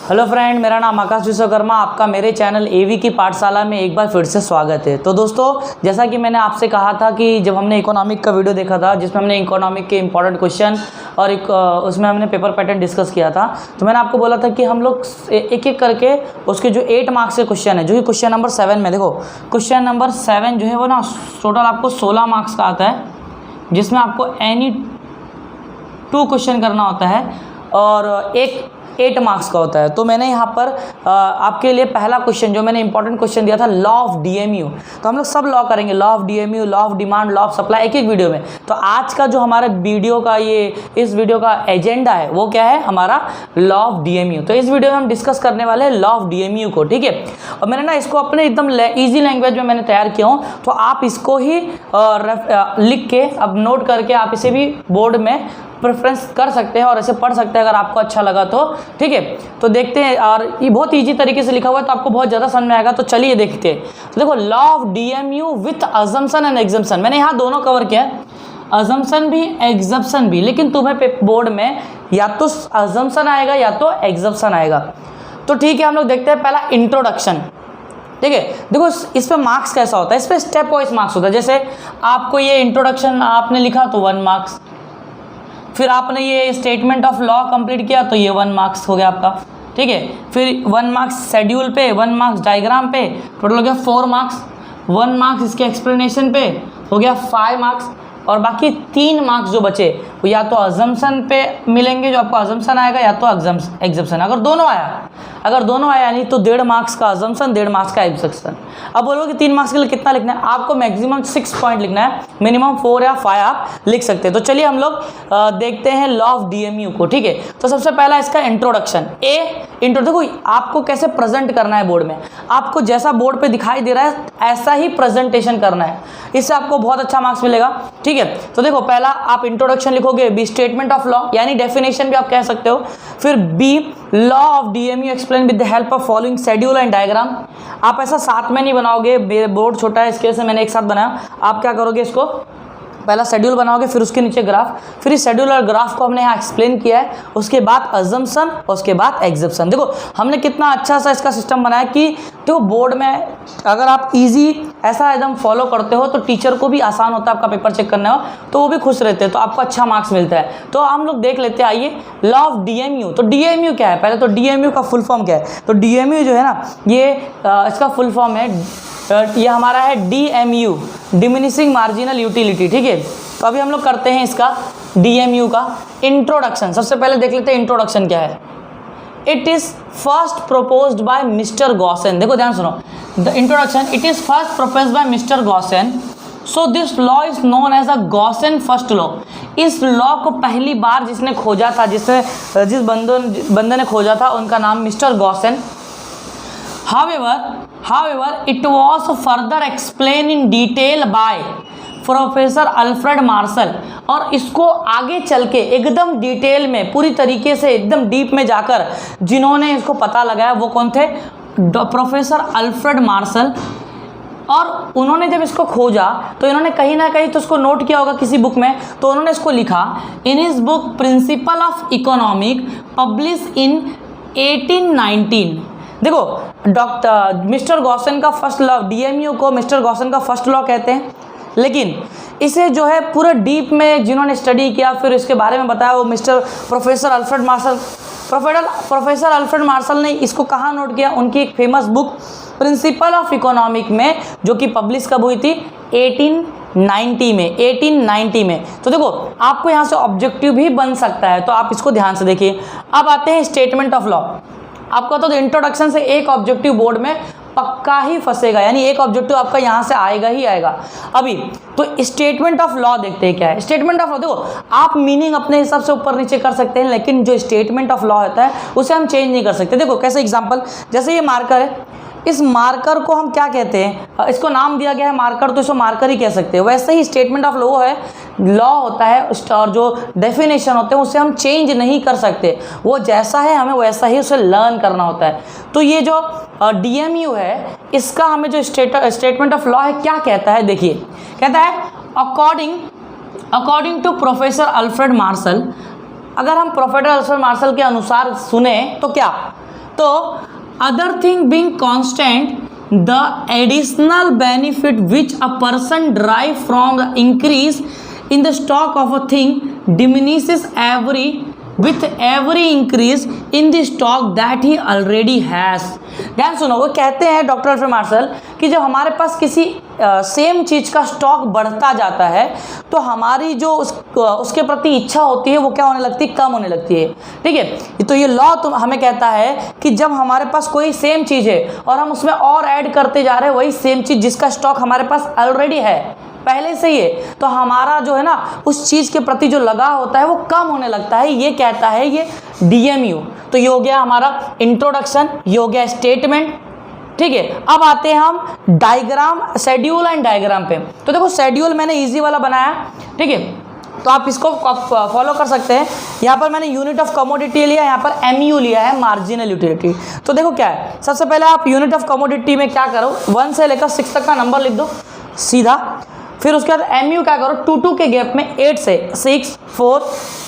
Hello friend, मेरा नाम आकाश विश्वकर्मा। आपका मेरे चैनल एवी की पाठशाला में एक बार फिर से स्वागत है। तो दोस्तों, जैसा कि मैंने आपसे कहा था कि जब हमने इकोनॉमिक का वीडियो देखा था जिसमें हमने इकोनॉमिक के इंपॉर्टेंट क्वेश्चन और उसमें हमने पेपर पैटर्न डिस्कस किया था, तो मैंने आपको बोला था कि हम लोग एक एक करके उसके जो 8 मार्क्स के क्वेश्चन है, जो कि क्वेश्चन नंबर 7 में देखो, क्वेश्चन नंबर 7 जो है वो ना टोटल आपको 16 मार्क्स का आता है, जिसमें आपको एनी 2 क्वेश्चन करना होता है और एक 8 मार्क्स का होता है। तो मैंने यहाँ पर आपके लिए पहला क्वेश्चन जो मैंने इंपॉर्टेंट क्वेश्चन दिया था, लॉ ऑफ डीएमयू, तो हम लोग सब लॉ करेंगे, law of DMU, law of demand, law of supply, एक एक वीडियो में। तो आज का जो हमारे वीडियो का इस वीडियो का एजेंडा है वो क्या है, हमारा लॉ ऑफ डीएमयू। तो इस वीडियो में हम डिस्कस करने वाले हैं लॉ ऑफ डीएमयू को, ठीक है। और मैंने ना इसको अपने एकदम ईजी लैंग्वेज में मैंने तैयार किया हूँ, तो आप इसको ही लिख के अब नोट करके आप इसे भी बोर्ड में प्रेफरेंस कर सकते हैं और ऐसे पढ़ सकते हैं अगर आपको अच्छा लगा तो, ठीक है। तो देखते हैं, और ये बहुत इजी तरीके से लिखा हुआ है तो आपको बहुत ज़्यादा समझ में आएगा। तो चलिए देखते हैं। तो देखो, law of DMU with assumption and exemption, मैंने यहाँ दोनों कवर किया है, अजम्पशन भी एग्जम्पशन भी, लेकिन तुम्हें बोर्ड में या तो अजम्पशन आएगा या तो एग्जम्पशन आएगा। तो ठीक है, हम लोग देखते हैं पहला इंट्रोडक्शन, ठीक है। देखो इस पे मार्क्स कैसा होता है, इस पे स्टेप वाइज मार्क्स होता है। जैसे आपको ये इंट्रोडक्शन आपने लिखा तो 1 मार्क्स, फिर आपने ये स्टेटमेंट ऑफ लॉ कंप्लीट किया तो ये 1 मार्क्स हो गया आपका, ठीक है। फिर 1 मार्क्स शेड्यूल पे, 1 मार्क्स डायग्राम पे, टोटल हो गया 4 मार्क्स। 1 मार्क्स इसके एक्सप्लेनेशन पे हो गया 5 मार्क्स, और बाकी 3 मार्क्स जो बचे वो या तो अजम्पशन पे मिलेंगे, जो आपको अजम्पशन आएगा, या तो एग्जम्पशन। अगर दोनों आया यानी तो 1.5 मार्क्स का अजम्पशन, 1.5 मार्क्स का एग्जम्पशन। अब बोलो कि 3 मार्क्स के लिए कितना लिखना है, आपको मैक्सिमम 6 पॉइंट लिखना है, मिनिमम 4 या 5 आप लिख सकते हैं। तो चलिए हम लोग देखते हैं लॉ ऑफ डीएमयू को, ठीक है। तो सबसे पहला इसका इंट्रोडक्शन। देखो आपको कैसे प्रेजेंट करना है बोर्ड में, आपको जैसा बोर्ड पे दिखाई दे रहा है ऐसा ही प्रेजेंटेशन करना है, इससे आपको बहुत अच्छा मार्क्स मिलेगा, ठीक है। तो देखो पहला आप इंट्रोडक्शन लिखोगे, बी स्टेटमेंट ऑफ लॉ यानी डेफिनेशन भी आप कह सकते हो, फिर b law of DMU explain with the help of following schedule and diagram. आप ऐसा साथ में नहीं बनाओगे, बोर्ड छोटा है इसके से मैंने एक साथ बनाया। आप क्या करोगे, इसको पहला शेड्यूल बनाओगे, फिर उसके नीचे ग्राफ, फिर इस शेड्यूल और ग्राफ को हमने यहाँ एक्सप्लेन किया है, उसके बाद अजम्पशन और उसके बाद एग्जम्पशन। देखो हमने कितना अच्छा सा इसका सिस्टम बनाया कि देखो बोर्ड में अगर आप इजी ऐसा एकदम फॉलो करते हो तो टीचर को भी आसान होता है आपका पेपर चेक करना हो, तो वो भी खुश रहते हैं, तो आपको अच्छा मार्क्स मिलता है। तो हम लोग देख लेते हैं, आइए लॉ ऑफ डीएमयू। तो डीएमयू क्या है, पहले तो डीएमयू का फुल फॉर्म क्या है। तो डीएमयू जो है ना, ये इसका फुल फॉर्म है, ये हमारा है डीएमयू, डिमिनिशिंग मार्जिनल यूटिलिटी, ठीक है। तो अभी हम लोग करते हैं इसका डीएमयू का इंट्रोडक्शन। सबसे पहले देख लेते हैं इंट्रोडक्शन क्या है। It is first proposed by mister Gossen. देखो ध्यान सुनो, the introduction, it is first proposed by mister Gossen, so this law is known as a Gossen first law. इस लॉ को पहली बार जिसने खोजा था, जिस बंदे ने खोजा था, उनका नाम mister Gossen. However, it was further explained in detail by professor Alfred Marshall. और इसको आगे चल के एकदम डिटेल में, पूरी तरीके से एकदम डीप में जाकर जिन्होंने इसको पता लगाया वो कौन थे, प्रोफेसर अल्फ्रेड मार्शल। और उन्होंने जब इसको खोजा तो इन्होंने कहीं ना कहीं तो इसको नोट किया होगा किसी बुक में, तो उन्होंने इसको लिखा in his book principle of economic, publish in 1819। देखो मिस्टर गॉसेन का फर्स्ट लॉ, डीएमयू को मिस्टर गॉसेन का फर्स्ट लॉ कहते हैं, लेकिन इसे जो है पूरा डीप में जिन्होंने स्टडी किया फिर इसके बारे में बताया वो professor Alfred martial. Professor Alfred martial ने इसको कहाँ नोट किया, उनकी एक famous book principle of economic में, जो कि पब्लिश कब हुई थी, 1890 में। तो देखो आपको यहाँ से ऑब्जेक्टिव भी बन सकता है, तो आप इसको ध्यान से देखिए। अब आते हैं स्टेटमेंट ऑफ लॉ। आपको तो इंट्रोडक्शन से एक ऑब्जेक्टिव बोर्ड में पक्का ही फंसेगा, यानी एक ऑब्जेक्टिव आपका यहाँ से आएगा ही आएगा। अभी तो स्टेटमेंट ऑफ लॉ देखते हैं क्या है। स्टेटमेंट ऑफ लॉ देखो आप मीनिंग अपने हिसाब से ऊपर नीचे कर सकते हैं, लेकिन जो स्टेटमेंट ऑफ लॉ होता है उसे हम चेंज नहीं कर सकते। देखो कैसे एग्जांपल, जैसे ये मार्कर है, इस मार्कर को हम क्या कहते हैं, इसको नाम दिया गया है मार्कर, तो इसको मार्कर ही कह सकते हैं। वैसे ही स्टेटमेंट ऑफ लॉ है, लॉ होता है और जो डेफिनेशन होते हैं उसे हम चेंज नहीं कर सकते, वो जैसा है हमें वैसा ही उसे लर्न करना होता है। तो ये जो डीएमयू है, इसका हमें जो स्टेटमेंट ऑफ लॉ है क्या कहता है, देखिए कहता है according to professor Alfred Marshall. अगर हम प्रोफेसर अल्फ्रेड मार्शल के अनुसार सुने तो क्या, तो other thing being constant the additional benefit which a person derive from the increase in the stock of a thing diminishes with every increase in the stock that he already has। ध्यान सुनो, वो कहते हैं doctor Alfred Marshall कि जब हमारे पास किसी same चीज़ का स्टॉक बढ़ता जाता है तो हमारी जो उसके प्रति इच्छा होती है वो क्या होने लगती है, कम होने लगती है। ठीक है, तो ये लॉ हमें कहता है कि जब हमारे पास कोई सेम चीज़ है और हम उसमें और ऐड करते जा रहे हैं वही सेम चीज़ जिसका स्टॉक हमारे पास ऑलरेडी है, पहले से ही है, तो हमारा जो है ना उस चीज़ के प्रति जो लगाव होता है वो कम होने लगता है। ये कहता है ये DMU। तो ये हो गया हमारा इंट्रोडक्शन, ये हो गया स्टेटमेंट। ठीक है, अब आते हैं हम डायग्राम, शेड्यूल एंड डायग्राम पे। तो देखो शेड्यूल मैंने इजी वाला बनाया, ठीक है, तो आप इसको फॉलो कर सकते हैं। यहाँ पर मैंने यूनिट ऑफ कमोडिटी लिया, यहाँ पर MU लिया है, मार्जिनल यूटिलिटी। तो देखो क्या है, सबसे पहले आप यूनिट ऑफ कमोडिटी में क्या करो, 1 से लेकर 6 तक का नंबर लिख दो सीधा। फिर उसके बाद MU क्या करो, 2 के गैप में 8 से 6 4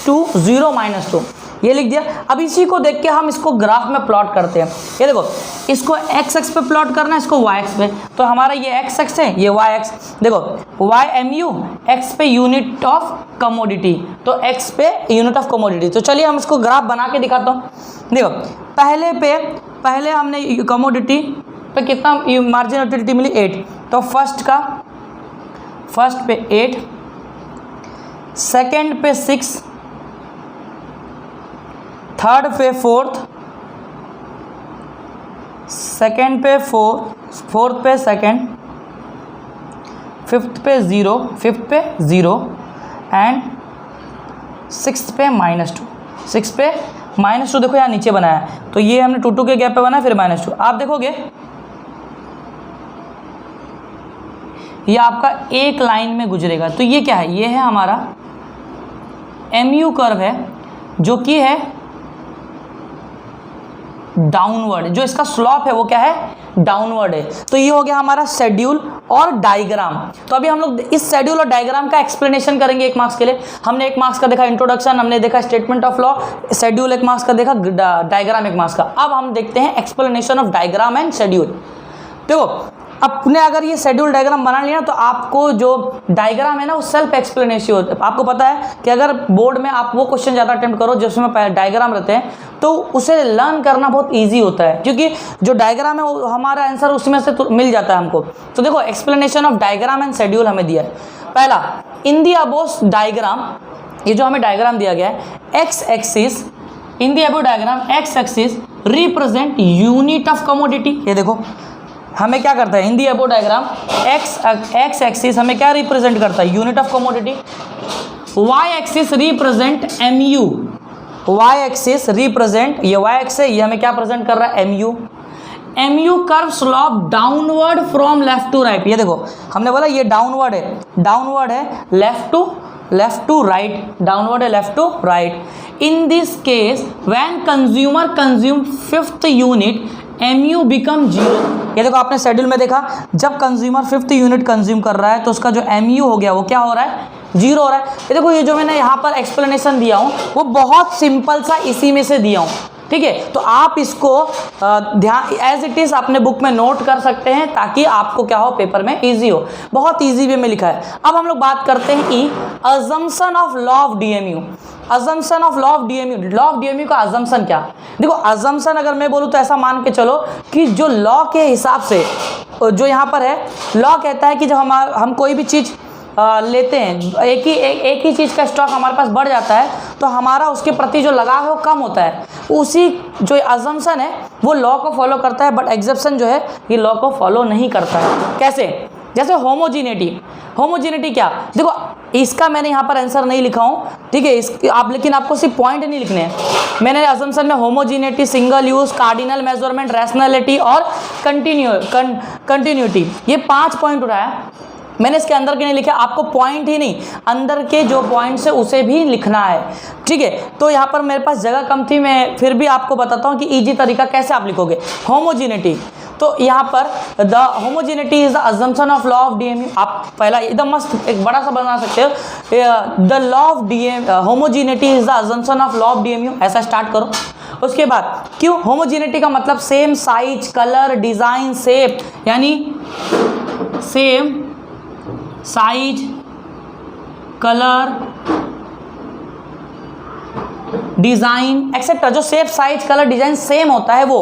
2 0 -2 ये लिख दिया। अब इसी को देख के हम इसको ग्राफ में प्लॉट करते हैं। ये देखो, इसको x एक्स पे प्लॉट करना है, इसको y एक्स पे। तो हमारा ये x एक्स है, ये y एक्स। देखो y MU, x पे यूनिट ऑफ कमोडिटी, तो x पे यूनिट ऑफ कमोडिटी। तो चलिए हम इसको ग्राफ बना के दिखाता हूँ। देखो पहले हमने कमोडिटी पे कितना मार्जिन यूटिलिटी मिली, 8। तो फर्स्ट पे 8, सेकंड पे 6, थर्ड पे 4th, सेकंड पे 4, फोर्थ पे सेकंड, फिफ्थ पे 0 एंड सिक्स्थ पे -2। 6 पे -2 देखो यहाँ नीचे बनाया है, तो ये हमने 2 के गैप पे बनाया, फिर -2। आप देखोगे ये आपका एक लाइन में गुजरेगा। तो ये क्या है, ये है हमारा MU कर्व है जो कि है डाउनवर्ड, जो इसका स्लॉप है वो क्या है, डाउनवर्ड है। तो ये हो गया हमारा शेड्यूल और डायग्राम। तो अभी हम लोग इस शेड्यूल और डायग्राम का एक्सप्लेनेशन करेंगे 1 मार्क्स के लिए। हमने 1 मार्क्स का देखा इंट्रोडक्शन, हमने देखा statement of law, schedule 1 marks का देखा, डायग्राम 1 मार्क्स का। अब हम देखते हैं explanation of diagram and schedule. देखो अपने अगर ये शेड्यूल डायग्राम बना लिया तो आपको जो डायग्राम है ना वो सेल्फ एक्सप्लेनेशन होता है। आपको पता है कि अगर बोर्ड में आप वो क्वेश्चन ज़्यादा अटेम्प्ट करो जिसमें डायग्राम रहते हैं तो उसे लर्न करना बहुत इजी होता है, क्योंकि जो डायग्राम है वो हमारा आंसर उसमें से तो मिल जाता है हमको। तो देखो explanation of diagram and schedule हमें दिया है। पहला, इन दी अबोव डायग्राम, ये जो हमें डायग्राम दिया गया है, x axis, in the above diagram x axis represent unit of commodity. ये देखो हमें क्या करता है, in the above diagram x axis हमें क्या रिप्रेजेंट करता है, unit of commodity. Y axis represent MU, y axis represent, ये वाई एक्स है, ये हमें क्या प्रेजेंट कर रहा है, MU curve slope downward from left to right. ये देखो हमने बोला ये डाउनवर्ड है लेफ्ट टू राइट, डाउनवर्ड है left to right. In this case when consumer consume 5th unit MU become 0। ये देखो आपने शेड्यूल में देखा, जब कंज्यूमर 5th यूनिट कंज्यूम कर रहा है तो उसका जो MU हो गया वो क्या हो रहा है, 0 हो रहा है। ये देखो ये जो मैंने यहाँ पर एक्सप्लेनेशन दिया हूँ वो बहुत सिंपल सा इसी में से दिया हूँ, ठीक है। तो आप इसको ध्यान एज इट इज़ अपने बुक में नोट कर सकते हैं ताकि आपको क्या हो, पेपर में इजी हो। बहुत इजी वे में लिखा है। अब हम लोग बात करते हैं कि assumption of law of DMU। Assumption of law of DMU का अजम्पशन क्या। देखो अजम्पशन अगर मैं बोलूँ तो ऐसा मान के चलो कि जो लॉ के हिसाब से जो यहाँ पर है, लॉ कहता है कि जब हम कोई भी चीज़ लेते हैं, एक ही चीज़ का स्टॉक हमारे पास बढ़ जाता है तो हमारा उसके प्रति जो लगाव है वो कम होता है। उसी जो अजम्पशन है वो लॉ को फॉलो करता है, बट एक्सेप्शन जो है ये लॉ को फॉलो नहीं करता है। कैसे, जैसे होमोजीनिटी क्या, देखो इसका मैंने यहाँ पर आंसर नहीं लिखा हूँ, ठीक है, आप लेकिन आपको सिर्फ पॉइंट नहीं लिखने हैं। मैंने अजम्पशन में homogeneity, single use, cardinal measurement, rationality और कंटिन्यूटी, ये 5 पॉइंट उठाया। मैंने इसके अंदर के नहीं लिखा, आपको पॉइंट ही नहीं, अंदर के जो पॉइंट है उसे भी लिखना है, ठीक है। तो यहाँ पर मेरे पास जगह कम थी, मैं फिर भी आपको बताता हूँ कि इजी तरीका कैसे आप लिखोगे। होमोजेनिटी, तो यहाँ पर the homogeneity is the assumption of law of DMU. आप पहला एकदम मस्त एक बड़ा सा बना सकते हो, the law of homogeneity is the assumption of law of DMU, ऐसा स्टार्ट करो। उसके बाद क्यों होमोजेनिटी का मतलब same size, colour, design, shape, यानी same size, colour, design etcetera, जो shape, size, colour, design same होता है वो।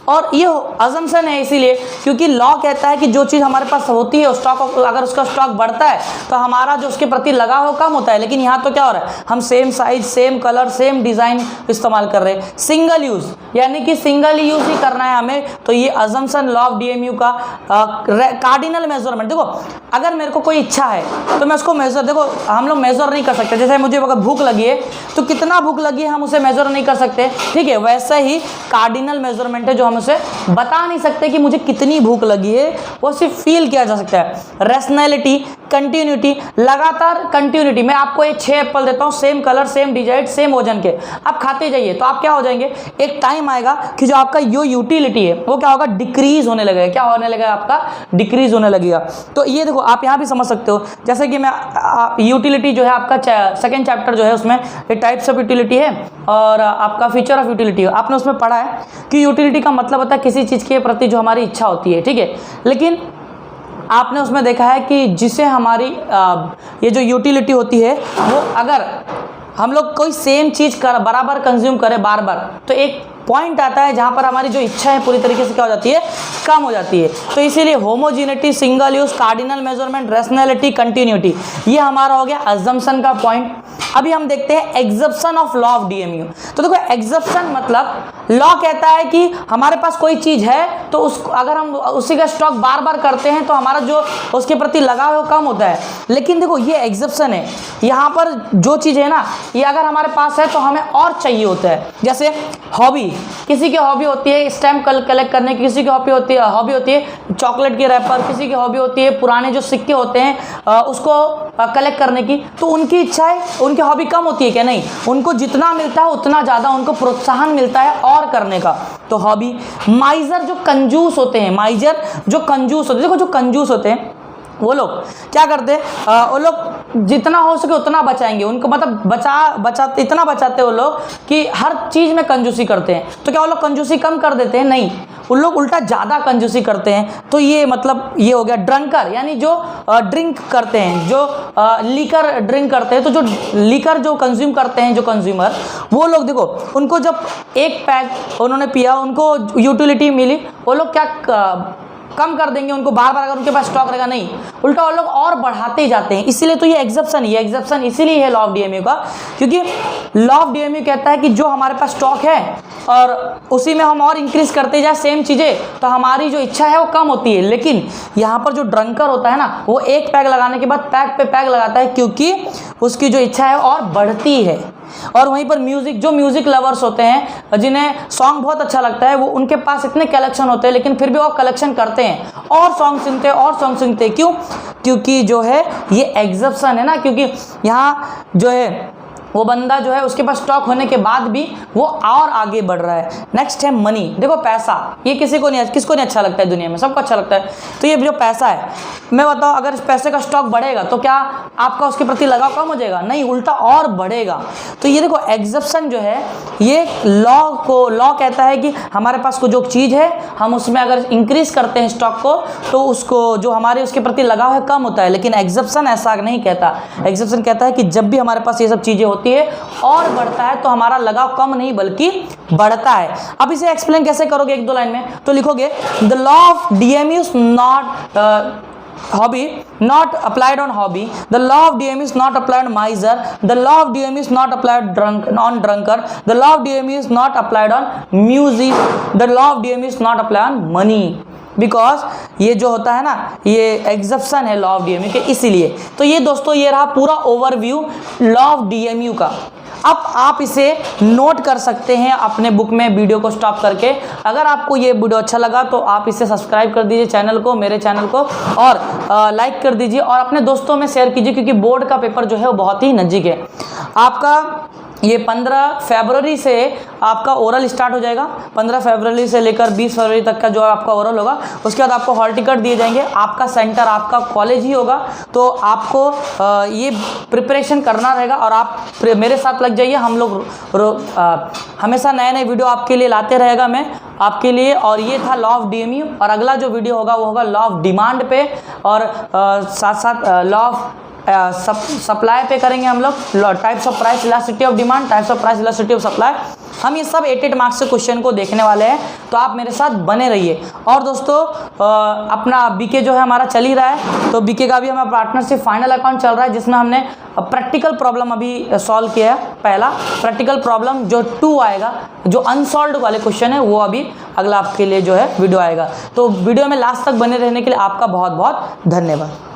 और ये अजम्पशन है इसीलिए क्योंकि लॉ कहता है कि जो चीज़ हमारे पास होती है स्टॉक, अगर उसका स्टॉक बढ़ता है तो हमारा जो उसके प्रति लगाव हो कम होता है। लेकिन यहाँ तो क्या हो रहा है, हम same size, same colour, same design इस्तेमाल कर रहे हैं। सिंगल यूज, यानी कि सिंगल यूज ही करना है हमें, तो ये अजम्पशन लॉ ऑफ डीएमयू का कार्डिनल मेजरमेंट। देखो अगर मेरे को कोई इच्छा है तो मैं उसको मेजर, देखो हम लोग मेजर नहीं कर सकते, जैसे मुझे अगर भूख लगी है तो कितना भूख लगी है हम उसे मेजर नहीं कर सकते, ठीक है। वैसे ही कार्डिनल मेजरमेंट है जो हम उसे बता नहीं सकते कि मुझे कितनी भूख लगी है, वो सिर्फ फील किया जा सकता है। रैशनैलिटी, कंटिन्यूटी, लगातार कंटिन्यूटी, मैं आपको ये 6 एप्पल देता हूँ, same colour, same design, same वजन के, आप खाते जाइए तो आप क्या हो जाएंगे, एक टाइम आएगा कि जो आपका यो यूटिलिटी है वो क्या होगा, डिक्रीज होने लगेगा। क्या होने लगेगा, आपका डिक्रीज होने लगेगा। तो ये देखो आप यहाँ भी समझ सकते हो, जैसे कि मैं यूटिलिटी जो है आपका सेकेंड चैप्टर जो है उसमें टाइप्स ऑफ यूटिलिटी है और आपका फीचर ऑफ यूटिलिटी है। आपने उसमें पढ़ा है कि यूटिलिटी का मतलब होता है किसी चीज़ के प्रति जो हमारी इच्छा होती है, ठीक है। लेकिन आपने उसमें देखा है कि जिसे हमारी ये जो यूटिलिटी होती है वो अगर हम लोग कोई सेम चीज़ बराबर कंज्यूम करें बार बार, तो एक पॉइंट आता है जहाँ पर हमारी जो इच्छा है पूरी तरीके से क्या हो जाती है, कम हो जाती है। तो इसीलिए homogeneity, single use, cardinal measurement, rationality, continuity, ये हमारा हो गया अजम्पशन का पॉइंट। अभी हम देखते हैं एग्जप्शन ऑफ लॉ ऑफ डीएमयू। तो देखो एग्जप्शन मतलब लॉ कहता है कि हमारे पास कोई चीज़ है तो उस अगर हम उसी का स्टॉक बार बार करते हैं तो हमारा जो उसके प्रति लगाव है वो कम होता है। लेकिन देखो ये एग्जप्शन है, यहाँ पर जो चीज़ है ना ये अगर हमारे पास है तो हमें और चाहिए होता है। जैसे हॉबी, किसी की हॉबी होती है स्टैम्प कलेक्ट करने की, किसी की हॉबी होती है चॉकलेट के रैपर, किसी की हॉबी होती है पुराने जो सिक्के होते हैं उसको कलेक्ट करने की। तो उनकी इच्छा है, उनकी हॉबी कम होती है क्या, नहीं, उनको जितना मिलता है उतना ज़्यादा उनको प्रोत्साहन मिलता है और करने का, तो हॉबी। माइजर जो कंजूस होते हैं, माइजर जो कंजूस होते हैं, देखो जो कंजूस होते हैं वो लोग क्या करते हैं, वो लोग जितना हो सके उतना बचाएंगे, उनको मतलब बचाते इतना बचाते हैं वो लोग कि हर चीज़ में कंजूसी करते हैं। तो क्या वो लोग कंजूसी कम कर देते हैं, नहीं, उन लोग उल्टा ज़्यादा कंजूसी करते हैं। तो ये मतलब ये हो गया ड्रंकर, यानी जो ड्रिंक करते हैं, जो लीकर ड्रिंक करते हैं, तो जो लीकर जो कंज्यूम करते हैं जो कंज्यूमर, वो लोग देखो उनको जब एक पैक उन्होंने पिया, उनको यूटिलिटी मिली, वो लोग क्या कम कर देंगे, उनको बार बार अगर उनके पास स्टॉक रहेगा, नहीं, उल्टा वो लोग और बढ़ाते जाते हैं। इसीलिए तो ये एग्जप्शन इसीलिए है लॉ ऑफ डीएमयू का, क्योंकि लॉ ऑफ डीएमयू कहता है कि जो हमारे पास स्टॉक है और उसी में हम और इंक्रीज करते जाए सेम चीज़ें, तो हमारी जो इच्छा है वो कम होती है। लेकिन यहाँ पर जो ड्रंकर होता है ना, वो एक पैक लगाने के बाद पैक पे पैक लगाता है, क्योंकि उसकी जो इच्छा है और बढ़ती है। और वहीं पर म्यूज़िक, जो म्यूज़िक लवर्स होते हैं, जिन्हें सॉन्ग बहुत अच्छा लगता है, वो उनके पास इतने कलेक्शन होते हैं लेकिन फिर भी वो कलेक्शन करते हैं और सॉन्ग सुनते हैं और सॉन्ग सुनते हैं। क्यों? क्योंकि जो है ये एग्जप्शन है ना, क्योंकि यहाँ जो है वो बंदा जो है उसके पास स्टॉक होने के बाद भी वो और आगे बढ़ रहा है। नेक्स्ट है मनी। देखो पैसा, ये किसको नहीं अच्छा लगता है, दुनिया में सबको अच्छा लगता है। तो ये जो पैसा है, मैं बताओ अगर इस पैसे का स्टॉक बढ़ेगा तो क्या आपका उसके प्रति लगाव कम हो जाएगा, नहीं, उल्टा और बढ़ेगा। तो ये देखो एग्जप्शन जो है ये लॉ कहता है कि हमारे पास को जो चीज़ है हम उसमें अगर इंक्रीज करते हैं स्टॉक को तो उसको जो हमारे उसके प्रति लगाव है कम होता है। लेकिन एग्जप्शन ऐसा नहीं कहता, एग्जप्शन कहता है कि जब भी हमारे पास ये सब चीज़ें होती है और बढ़ता है तो हमारा लगाव कम नहीं बल्कि बढ़ता है। अब इसे एक्सप्लेन कैसे करोगे, एक दो लाइन में तो लिखोगे the law of DMU is not hobby not applied on hobby, the law of DMU is not applied on miser, the law of DMU is not applied on drunkard, the law of DMU is not applied on music, the law of DMU is not applied on money। Because ये जो होता है ना, ये एग्जप्शन है law of DMU के, इसीलिए। तो ये दोस्तों ये रहा पूरा ओवरव्यू लॉ ऑफ डीएमयू का। अब आप इसे नोट कर सकते हैं अपने बुक में वीडियो को स्टॉप करके। अगर आपको ये वीडियो अच्छा लगा तो आप इसे सब्सक्राइब कर दीजिए चैनल को, मेरे चैनल को, और लाइक कर दीजिए और अपने दोस्तों में शेयर कीजिए, क्योंकि बोर्ड का पेपर जो है वो बहुत ही नज़दीक है। आपका ये 15 फरवरी से आपका ओरल स्टार्ट हो जाएगा। 15 फरवरी से लेकर 20 फरवरी तक का जो आपका ओरल होगा, उसके बाद आपको हॉल टिकट दिए जाएंगे। आपका सेंटर आपका कॉलेज ही होगा, तो आपको ये प्रिपरेशन करना रहेगा और आप मेरे साथ लग जाइए। हम लोग हमेशा नए नए वीडियो आपके लिए लाते रहेगा मैं आपके लिए। और ये था लॉ ऑफ डीएमयू, और अगला जो वीडियो होगा वो होगा लॉ ऑफ डिमांड पे, और साथ साथ लॉ ऑफ सप्लाई पे करेंगे हम लोग। Types of price elasticity of demand, types of price elasticity of supply. हम ये सब 8 मार्क्स के क्वेश्चन को देखने वाले हैं, तो आप मेरे साथ बने रहिए। और दोस्तों अपना बीके जो है हमारा चल ही रहा है, तो बीके का भी हमारा पार्टनरशिप फाइनल अकाउंट चल रहा है, जिसमें हमने प्रैक्टिकल प्रॉब्लम अभी सॉल्व किया है। पहला प्रैक्टिकल प्रॉब्लम जो 2 आएगा, जो अनसॉल्व्ड वाले क्वेश्चन है, वो अभी अगला आपके लिए जो है वीडियो आएगा। तो वीडियो में लास्ट तक बने रहने के लिए आपका बहुत बहुत धन्यवाद।